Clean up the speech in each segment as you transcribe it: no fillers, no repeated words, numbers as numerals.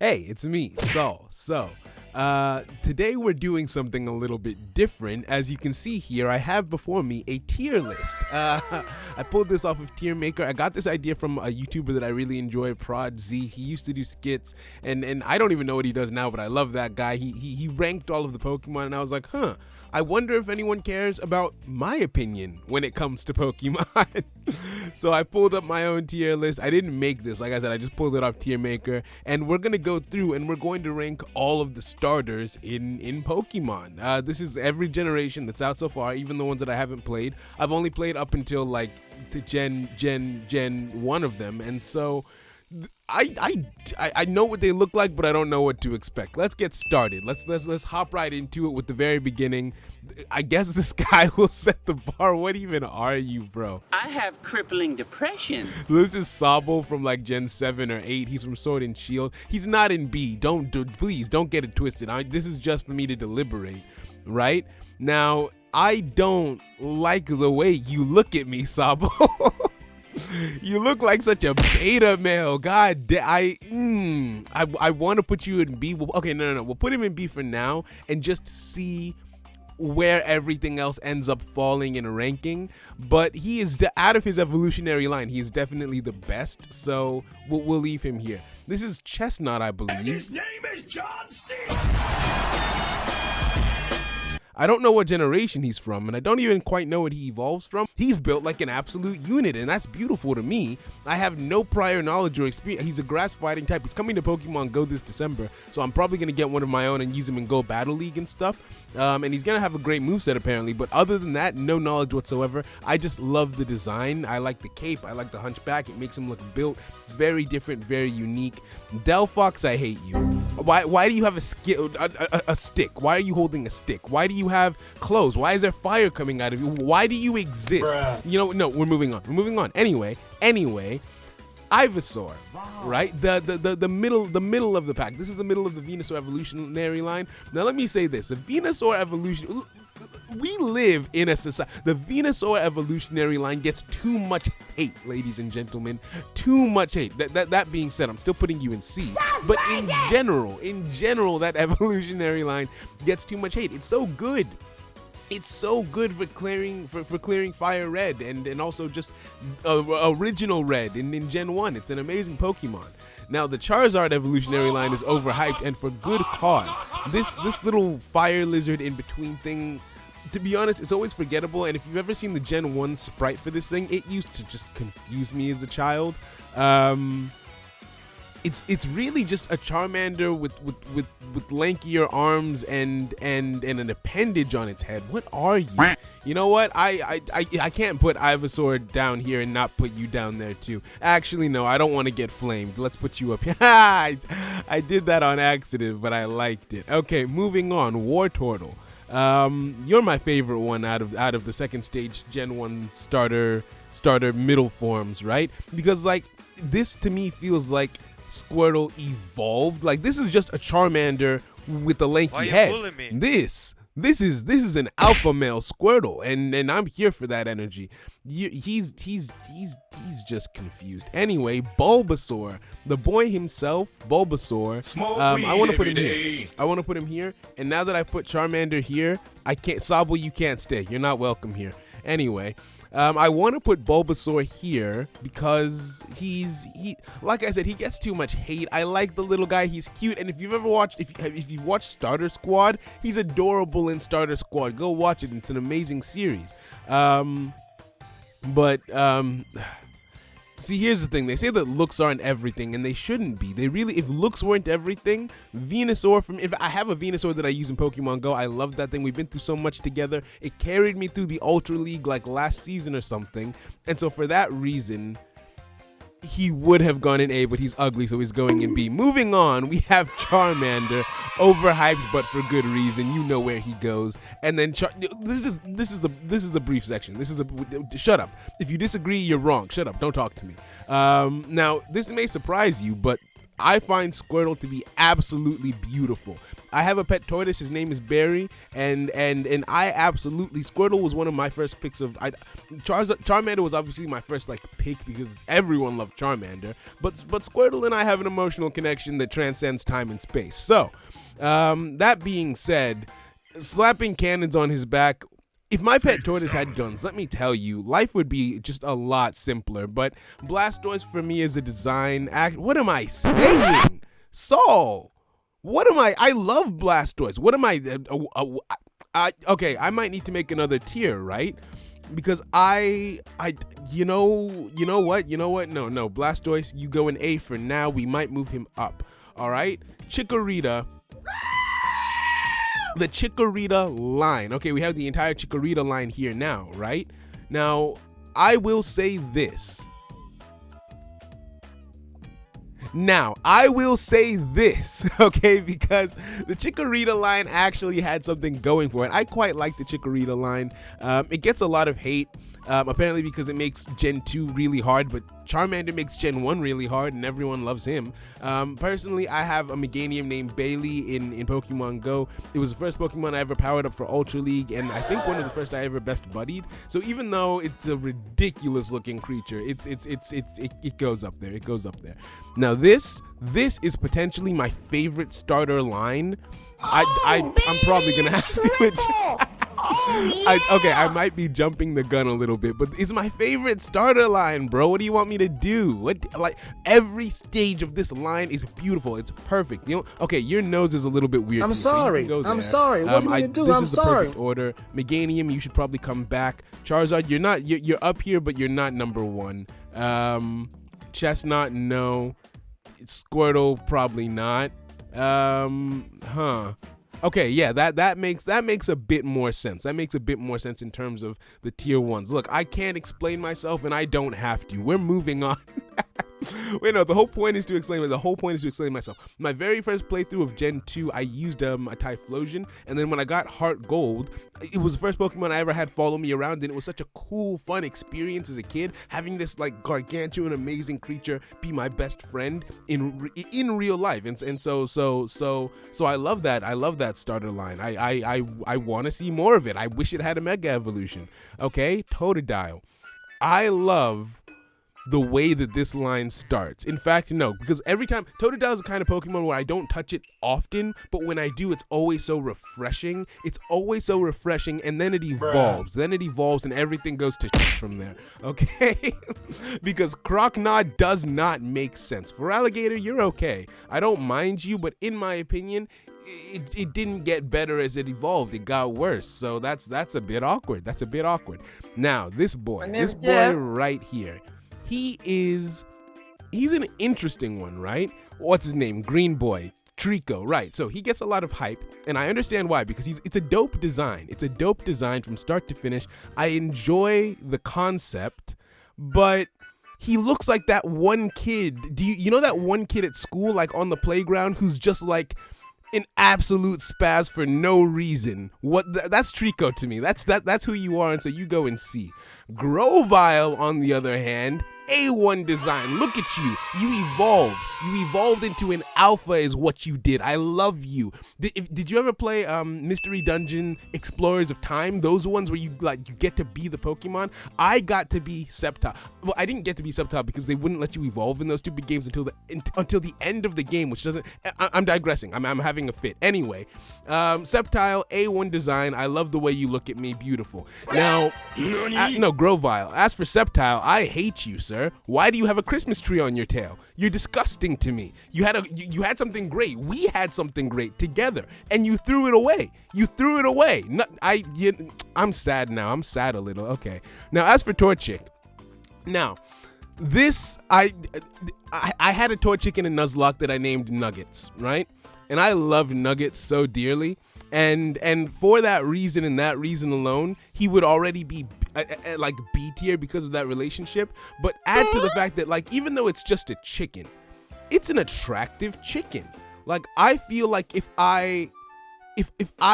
Hey, it's me, Saul. Today we're doing something a little bit different. As you can see here, I have before me a tier list. I pulled this off of Tier Maker. I got this idea from a YouTuber that I really enjoy, Prod Z. He used to do skits, and I don't even know what he does now, but I love that guy. He ranked all of the Pokemon, and I was like, I wonder if anyone cares about my opinion when it comes to Pokemon. So I pulled up my own tier list. I didn't make this, like I said, I just pulled it off Tier Maker, and we're gonna go through and we're going to rank all of the starters in Pokemon. This is every generation that's out so far, even the ones that I haven't played. I've only played up until like to Gen 1 of them, and so I know what they look like, but I don't know what to expect. Let's get started. Let's hop right into it with the very beginning. I guess this guy will set the bar. What even are you, bro? I have crippling depression. This is Sabo from like Gen 7 or 8. He's from Sword and Shield. He's not in B. Please don't get it twisted. This is just for me to deliberate, right? Now, I don't like the way you look at me, Sabo. You look like such a beta male. God, I want to put you in B. Okay, no. We'll put him in B for now and just see where everything else ends up falling in a ranking. But he is out of his evolutionary line. He is definitely the best. So we'll leave him here. This is Chestnut, I believe. And his name is John C. I don't know what generation he's from, and I don't even quite know what he evolves from. He's built like an absolute unit, and that's beautiful to me. I have no prior knowledge or experience. He's a grass fighting type. He's coming to Pokemon Go this December, so I'm probably going to get one of my own and use him in Go Battle League and stuff. And he's going to have a great moveset apparently, but other than that, no knowledge whatsoever. I just love the design. I like the cape. I like the hunchback. It makes him look built. It's very different, very unique. Delphox, I hate you. Why do you have a stick? Why are you holding a stick? Why do you have clothes? Why is there fire coming out of you? Why do you exist? Bruh. You know, no, we're moving on. Anyway, Ivysaur, right? The middle of the pack. This is the middle of the Venusaur evolutionary line. Now let me say this: the Venusaur evolution. We live in a society. The Venusaur evolutionary line gets too much hate, ladies and gentlemen. Too much hate. That being said, I'm still putting you in C. But in general, that evolutionary line gets too much hate. It's so good. It's so good for clearing Fire Red and also just original Red in Gen 1. It's an amazing Pokemon. Now the Charizard evolutionary line is overhyped, and for good cause. This little fire lizard in between thing, to be honest, it's always forgettable. And if you've ever seen the Gen 1 sprite for this thing, it used to just confuse me as a child. It's really just a Charmander with lankier arms and an appendage on its head. What are you? You know what? I can't put Ivysaur down here and not put you down there too. Actually, no, I don't want to get flamed. Let's put you up here. I did that on accident, but I liked it. Okay, moving on. Wartortle. You're my favorite one out of the second stage Gen 1 starter middle forms, right? Because like this to me feels like Squirtle evolved. Like this is just a Charmander with a lanky head. This is an alpha male Squirtle, and I'm here for that energy. He's just confused. Anyway, Bulbasaur, the boy himself, Bulbasaur. I want to put him here. I want to put him here. And now that I put Charmander here, I can't. Sabo, you can't stay. You're not welcome here. Anyway. I want to put Bulbasaur here because he like I said, he gets too much hate. I like the little guy. He's cute, and if you've ever watched, if you've watched Starter Squad, he's adorable in Starter Squad. Go watch it. It's an amazing series. See, here's the thing. They say that looks aren't everything, and they shouldn't be. If looks weren't everything, Venusaur if I have a Venusaur that I use in Pokemon Go, I love that thing. We've been through so much together. It carried me through the Ultra League like last season or something. And so for that reason, he would have gone in A, but he's ugly, so he's going in B. Moving on, we have Charmander, overhyped, but for good reason. You know where he goes. And then this is a brief section. Shut up. If you disagree, you're wrong. Shut up. Don't talk to me. Now this may surprise you, but I find Squirtle to be absolutely beautiful. I have a pet tortoise. His name is Barry, and I absolutely Squirtle was one of my first picks of. Charmander was obviously my first like pick because everyone loved Charmander, but Squirtle and I have an emotional connection that transcends time and space. So, that being said, slapping cannons on his back. If my pet tortoise had guns, let me tell you, life would be just a lot simpler. But Blastoise for me is a design act. What am I saying? Saul, what am I love Blastoise. What am I? Okay, I might need to make another tier, right? Because you know what? No, Blastoise, you go in A for now. We might move him up. All right, Chikorita. The Chikorita line. Okay, we have the entire Chikorita line here now, right? Now, I will say this. Okay, because the Chikorita line actually had something going for it. I quite like the Chikorita line. It gets a lot of hate, apparently because it makes Gen 2 really hard, but Charmander makes Gen 1 really hard, and everyone loves him. Personally, I have a Meganium named Bailey in Pokemon Go. It was the first Pokemon I ever powered up for Ultra League, and I think one of the first I ever best buddied. So even though it's a ridiculous looking creature, it goes up there. It goes up there. Now this is potentially my favorite starter line. I'm probably gonna have to. Okay, I might be jumping the gun a little bit, but it's my favorite starter line, bro. What do you want me to do? Like every stage of this line is beautiful. It's perfect. Okay, your nose is a little bit weird. I'm sorry. I'm sorry. What do you do? This is the perfect order. Meganium, you should probably come back. Charizard, you're up here, but you're not number 1. Chestnut, no. Squirtle, probably not. Okay, yeah, that makes a bit more sense. That makes a bit more sense in terms of the tier 1s. Look, I can't explain myself, and I don't have to. We're moving on. Wait, no, the whole point is to explain myself. My very first playthrough of Gen 2, I used a Typhlosion, and then when I got Heart Gold, it was the first Pokemon I ever had follow me around, and it was such a cool, fun experience as a kid, having this like gargantuan, amazing creature be my best friend in real life, and so I love that. I love that starter line. I want to see more of it. I wish it had a Mega Evolution. Okay, Totodile. I love the way that this line starts. In fact, no, because every time Totodile is the kind of Pokemon where I don't touch it often, but when I do, it's always so refreshing. And then it evolves. And everything goes to shit from there. Okay? Because Croconaw does not make sense. For Alligator, you're okay. I don't mind you, but in my opinion, it didn't get better as it evolved. It got worse. So that's a bit awkward. Now, this boy right here. He's an interesting one, right? What's his name? Green Boy, Trico, right? So he gets a lot of hype, and I understand why, because it's a dope design. It's a dope design from start to finish. I enjoy the concept, but he looks like that one kid. Do you know that one kid at school, like on the playground, who's just like an absolute spaz for no reason? That's Trico to me. That's who you are, and so you go and see. Grovyle, on the other hand, A1 design. Look at you. You evolved into an alpha is what you did. I love you. Did you ever play Mystery Dungeon Explorers of Time? Those ones where you get to be the Pokemon? I got to be Sceptile. Well, I didn't get to be Sceptile because they wouldn't let you evolve in those stupid games until the end of the game, which doesn't. I'm digressing. I'm having a fit. Anyway, Sceptile, A1 design. I love the way you look at me. Beautiful. Now, no, Grovyle. As for Sceptile, I hate you, sir. Why do you have a Christmas tree on your tail? You're disgusting to me. You had something great. We had something great together, and you threw it away. No, I'm sad now. I'm sad a little. Okay. Now, as for Torchic, now this I had a Torchic and a Nuzlocke that I named Nuggets, right? And I love Nuggets so dearly. And for that reason and that reason alone, he would already be like B tier because of that relationship. But add to the fact that, like, even though it's just a chicken, it's an attractive chicken. Like, I feel like if I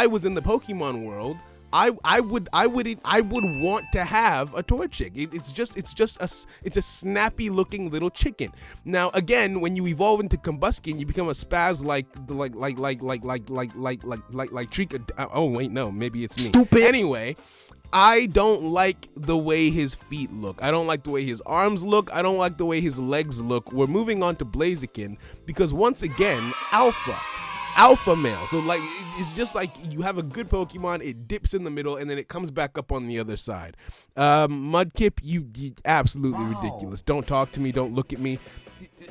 was in the Pokemon world, I would want to have a Torchic. It's a snappy looking little chicken. Now again, when you evolve into Combuskin, you become a spaz like Trika. Oh wait, no, maybe it's me. Stupid. Anyway, I don't like the way his feet look. I don't like the way his arms look. I don't like the way his legs look. We're moving on to Blaziken because once again, alpha male. So like it's just like you have a good Pokemon, it dips in the middle and then it comes back up on the other side. Mudkip, you absolutely ridiculous. Don't talk to me, don't look at me.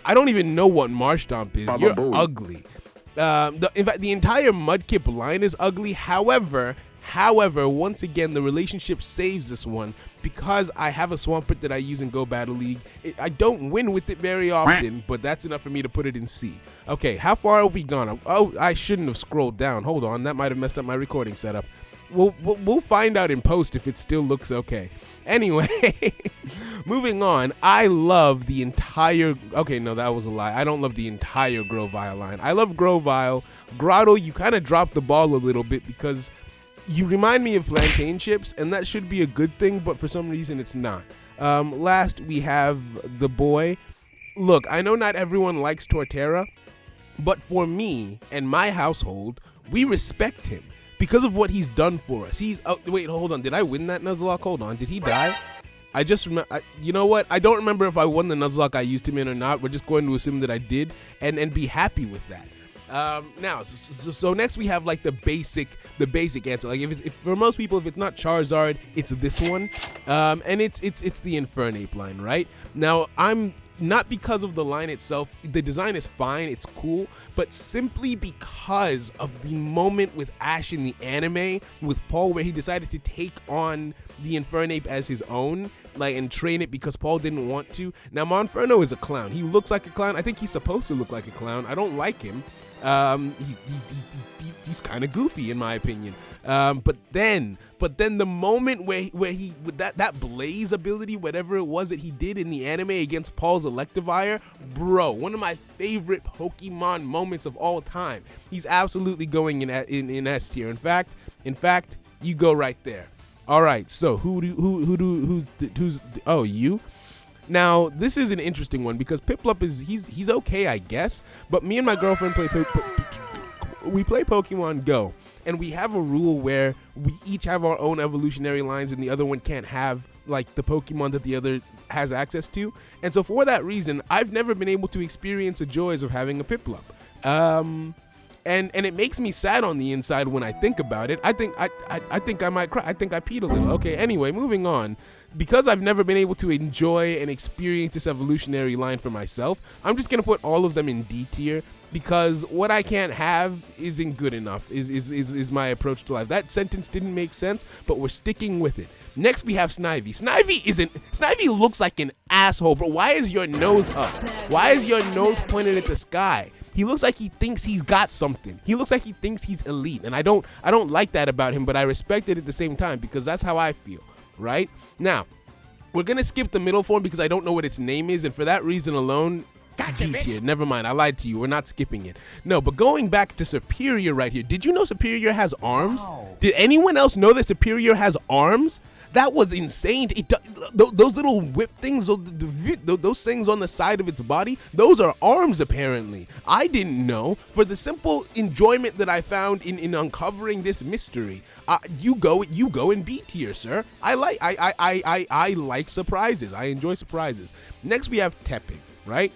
I don't even know what Marshtomp is. You're ugly. In fact, the entire Mudkip line is ugly. However, once again, the relationship saves this one because I have a Swampert that I use in Go Battle League. I don't win with it very often, but that's enough for me to put it in C. Okay, how far have we gone? Oh, I shouldn't have scrolled down. Hold on, that might have messed up my recording setup. We'll find out in post if it still looks okay. Anyway, moving on. I love the entire... Okay, no, that was a lie. I don't love the entire Grovyle line. I love Grovyle. Grotto, you kind of dropped the ball a little bit because... You remind me of plantain chips, and that should be a good thing, but for some reason it's not. Last, we have the boy. Look, I know not everyone likes Torterra, but for me and my household, we respect him because of what he's done for us. Wait, hold on. Did I win that Nuzlocke? Hold on. Did he die? I just remember. You know what? I don't remember if I won the Nuzlocke I used him in or not. We're just going to assume that I did and be happy with that. Now, so next we have like the basic answer. Like if for most people, if it's not Charizard, it's this one, and it's the Infernape line, right? Now I'm not because of the line itself. The design is fine, it's cool, but simply because of the moment with Ash in the anime with Paul, where he decided to take on the Infernape as his own, like, and train it because Paul didn't want to. Now Monferno is a clown. He looks like a clown. I think he's supposed to look like a clown. I don't like him. He's kind of goofy in my opinion. But then the moment where he with that blaze ability, whatever it was that he did in the anime against Paul's Electivire, bro, one of my favorite Pokemon moments of all time. He's absolutely going in S tier. In fact, you go right there. All right, so who's you? Now, this is an interesting one because Piplup he's okay, I guess, but me and my girlfriend play Pokemon Go, and we have a rule where we each have our own evolutionary lines and the other one can't have like the Pokemon that the other has access to. And so for that reason, I've never been able to experience the joys of having a Piplup. And it makes me sad on the inside when I think about it. I think I might cry. I think I peed a little. Okay, anyway, moving on. Because I've never been able to enjoy and experience this evolutionary line for myself, I'm just gonna put all of them in D tier because what I can't have isn't good enough. Is my approach to life. That sentence didn't make sense, but we're sticking with it. Next we have Snivy. Snivy looks like an asshole, bro. Why is your nose up? Why is your nose pointed at the sky? He looks like he thinks he's got something. He looks like he thinks he's elite, and I don't like that about him, but I respect it at the same time because that's how I feel, right? Now, we're gonna skip the middle form because I don't know what its name is, and for that reason alone, Gotcha, D tier. Never mind, I lied to you. We're not skipping it. No, but going back to Superior right here. Did you know Superior has arms? Wow. Did anyone else know that Superior has arms? That was insane. Those little whip things, those things on the side of its body, those are arms apparently. I didn't know. For the simple enjoyment that I found in uncovering this mystery, you go in B tier, sir. I like surprises. I enjoy surprises. Next we have Tepig, right?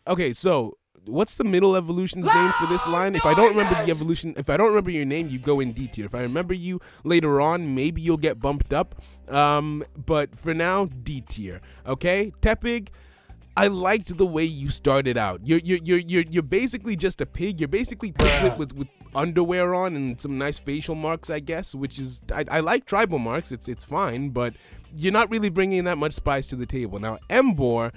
Okay, so what's the middle evolution's name for this line? If I don't remember the evolution, if I don't remember your name, you go in D tier. If I remember you later on, maybe you'll get bumped up. But for now, D tier. Okay, Tepig, I liked the way you started out. You're basically just a pig. You're basically Piglet with underwear on and some nice facial marks, I guess. Which is I like tribal marks. It's fine, but you're not really bringing that much spice to the table. Now, Emboar.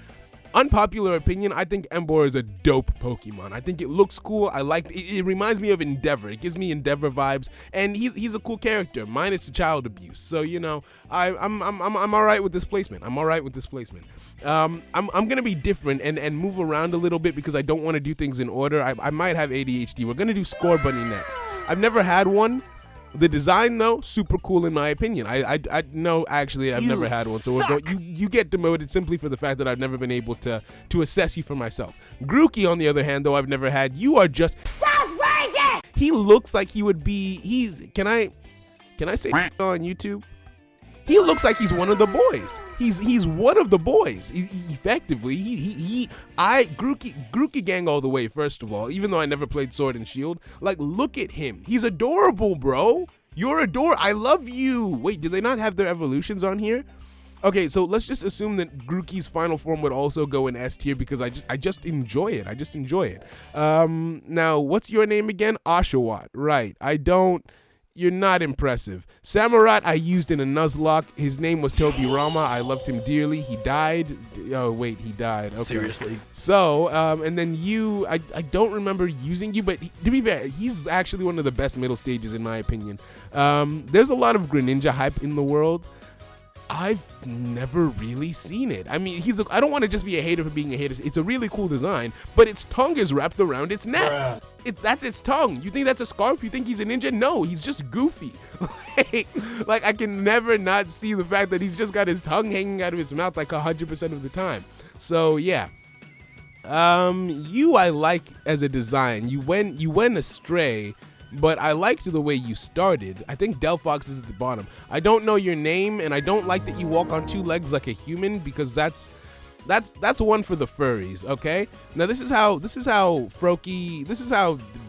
Unpopular opinion, I think Emboar is a dope Pokemon. I think it looks cool. I like it. It reminds me of Endeavor. It gives me Endeavor vibes, and he's a cool character, minus the child abuse. So you know, I'm all right with this placement. I'm gonna be different and move around a little bit because I don't want to do things in order. I might have ADHD. We're gonna do Score Bunny next. I've never had one. The design, though, super cool in my opinion. I no, actually, I've never had one, so you get demoted simply for the fact that I've never been able to assess you for myself. Grookey, on the other hand, though, I've never had. You are just crazy. He looks like he would be. Can I say on YouTube? He looks like he's one of the boys. He's one of the boys. Effectively, Grookey gang all the way. First of all, even though I never played Sword and Shield, like look at him. He's adorable, bro. You're adorable. I love you. Wait, do they not have their evolutions on here? Okay, so let's just assume that Grookey's final form would also go in S tier because I just enjoy it. I just enjoy it. Now, what's your name again? Oshawott. Right. You're not impressive. Samurai I used in a Nuzlocke. His name was Toby Rama. I loved him dearly. He died. Oh, wait, he died. Okay. Seriously? So, and then you, I don't remember using you, but to be fair, he's actually one of the best middle stages in my opinion. There's a lot of Greninja hype in the world. I've never really seen it. I mean, I don't want to just be a hater for being a hater. It's a really cool design, but its tongue is wrapped around its neck. That's its tongue. You think that's a scarf? You think he's a ninja? No, he's just goofy. Like I can never not see the fact that he's just got his tongue hanging out of his mouth like 100% of the time. So yeah. You I like as a design. You went astray. But I liked the way you started. I think Delphox is at the bottom. I don't know your name, and I don't like that you walk on two legs like a human because that's one for the furries. Okay. Now this is how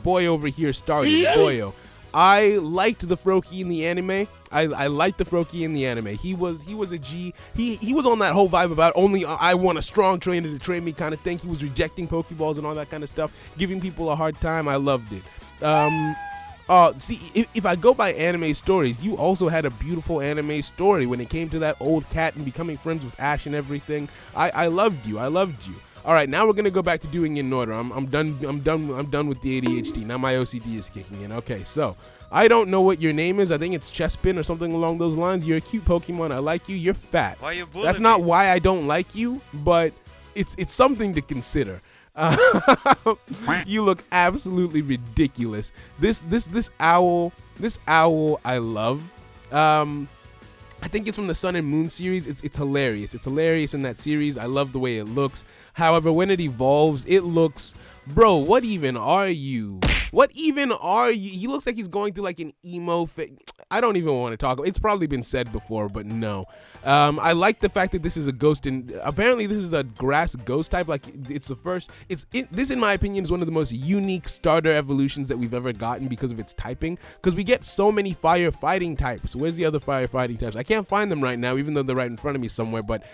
boy over here started. Boyo. I liked the Froakie in the anime. I liked the Froakie in the anime. He was a G. He was on that whole vibe about only I want a strong trainer to train me kind of thing. He was rejecting Pokeballs and all that kind of stuff, giving people a hard time. I loved it. See, if I go by anime stories, you also had a beautiful anime story when it came to that old cat and becoming friends with Ash and everything. I loved you. All right, now we're gonna go back to doing it in order. I'm done with the ADHD. Now my OCD is kicking in. Okay, so I don't know what your name is. I think it's Chespin or something along those lines. You're a cute Pokemon. I like you. You're fat. Why you bullying That's not why I don't like you, but it's something to consider. You look absolutely ridiculous. This owl I love. I think it's from the Sun and Moon series. It's hilarious. It's hilarious in that series. I love the way it looks. However, when it evolves, it looks, bro, what even are you? What even are you? He looks like he's going through like an emo phase. I don't even want to talk. It's probably been said before, but no. I like the fact that this is a ghost, and apparently this is a grass ghost type. Like it's the first. This, in my opinion, is one of the most unique starter evolutions that we've ever gotten because of its typing. Because we get so many fire fighting types. Where's the other fire fighting types? I can't find them right now, even though they're right in front of me somewhere. But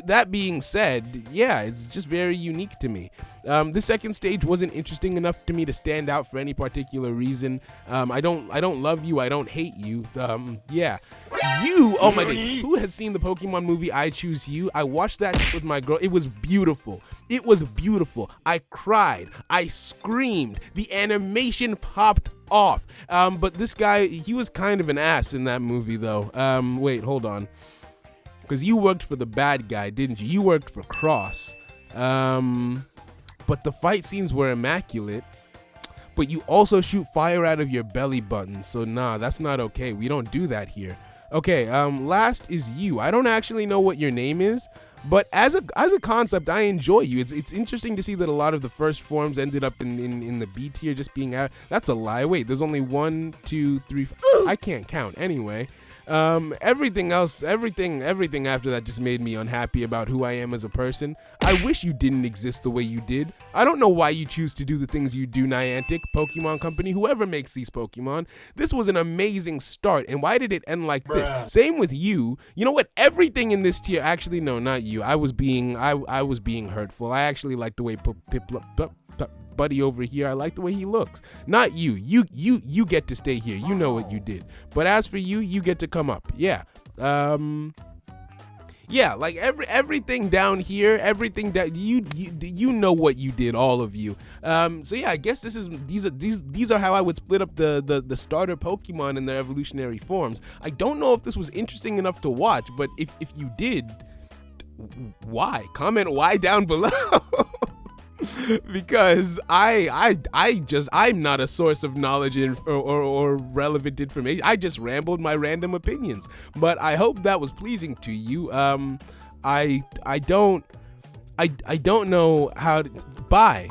that being said, yeah, it's just very unique to me. This second stage wasn't interesting enough to me to stand out for any particular reason. I don't love you. I don't hate you. Yeah. You, oh my days. Who has seen the Pokemon movie I Choose You? I watched that with my girl. It was beautiful. It was beautiful. I cried. I screamed. The animation popped off. But this guy, he was kind of an ass in that movie though. Wait, hold on. Because you worked for the bad guy, didn't you? You worked for Cross. But the fight scenes were immaculate. But you also shoot fire out of your belly button. So nah, that's not okay. We don't do that here. Okay, last is you. I don't actually know what your name is, but as a concept, I enjoy you. It's interesting to see that a lot of the first forms ended up in the B tier just being out. That's a lie. Wait, there's only 1, 2, 3, 4. I can't count anyway. Everything else, everything after that just made me unhappy about who I am as a person. I wish you didn't exist the way you did. I don't know why you choose to do the things you do, Niantic, Pokemon Company, whoever makes these Pokemon. This was an amazing start, and why did it end like this? Same with you. You know what? Everything in this tier, actually, no, not you. I was being hurtful. I actually like the way Buddy over here, I like the way he looks. Not you. You get to stay here. You know what you did. But as for you, you get to come up. Yeah. Yeah, like everything down here, everything that you know what you did, all of you. So yeah, I guess these are how I would split up the starter Pokemon in their evolutionary forms. I don't know if this was interesting enough to watch, but if you did, why? Comment why down below. because I'm not a source of knowledge or relevant information. I just rambled my random opinions, but I hope that was pleasing to you. I don't know how to, bye.